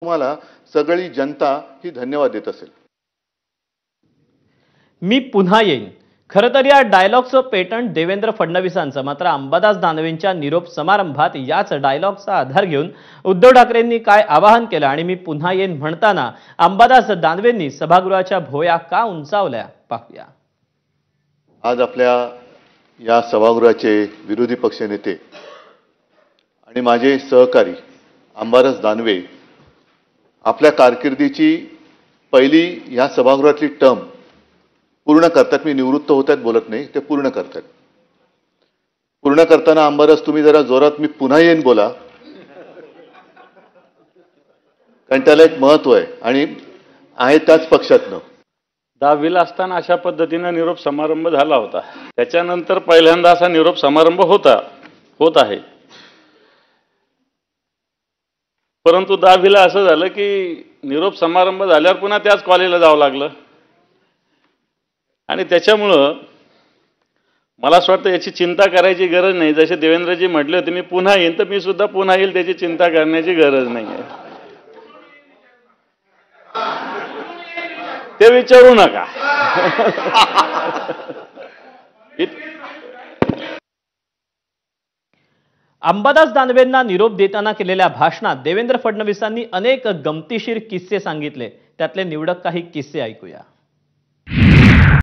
तुम्हाला सगळी जनता ही धन्यवाद देत असेल। मी पुन्हा येईन। खरं तर या डायलॉगचं पेटंट देवेंद्र फडणवीसांचं, मात्र अंबादास दानवेंच्या निरोप समारंभात याच डायलॉगचा आधार घेऊन उद्धव ठाकरेंनी काय आवाहन केलं आणि मी पुन्हा येईन म्हणताना अंबादास दानवेंनी सभागृहाच्या भोया का उंचावल्या पाहूया। आज आपल्या या सभागृहाचे विरोधी पक्षनेते आणि माझे सहकारी अंबादास दानवे आपल्या कारकिर्दीची पहिली या सभागृहातली टर्म पूर्ण करतात। मी निवृत्त होतात बोलत नाही, ते पूर्ण करतात। पूर्ण करताना अंबादास तुम्ही जरा जोरात मी पुन्हा येईन बोला, कारण त्याला एक महत्व आहे आणि आहे त्याच पक्षातनं। 10वीला असताना अशा पद्धतीने निरोप समारंभ झाला होता। त्याच्यानंतर पहिल्यांदा असा निरोप समारंभ होत आहे। परंतु 10वीला असं झालं की निरोप समारंभ झाल्यावर पुन्हा त्याच कॉलेजला जावं लागलं आणि त्याच्यामुळं मला असं वाटतं याची चिंता करायची गरज नाही। जसे देवेंद्रजी म्हटले होते मी पुन्हा येईन, तर मी सुद्धा पुन्हा येईल, त्याची चिंता करण्याची गरज नाही आहे, ते विचारू नका। अंबादास दानवेंना निरोप देताना केलेल्या भाषणात देवेंद्र फडणवीसांनी अनेक गमतीशीर किस्से सांगितले। त्यातले निवडक काही किस्से ऐकूया।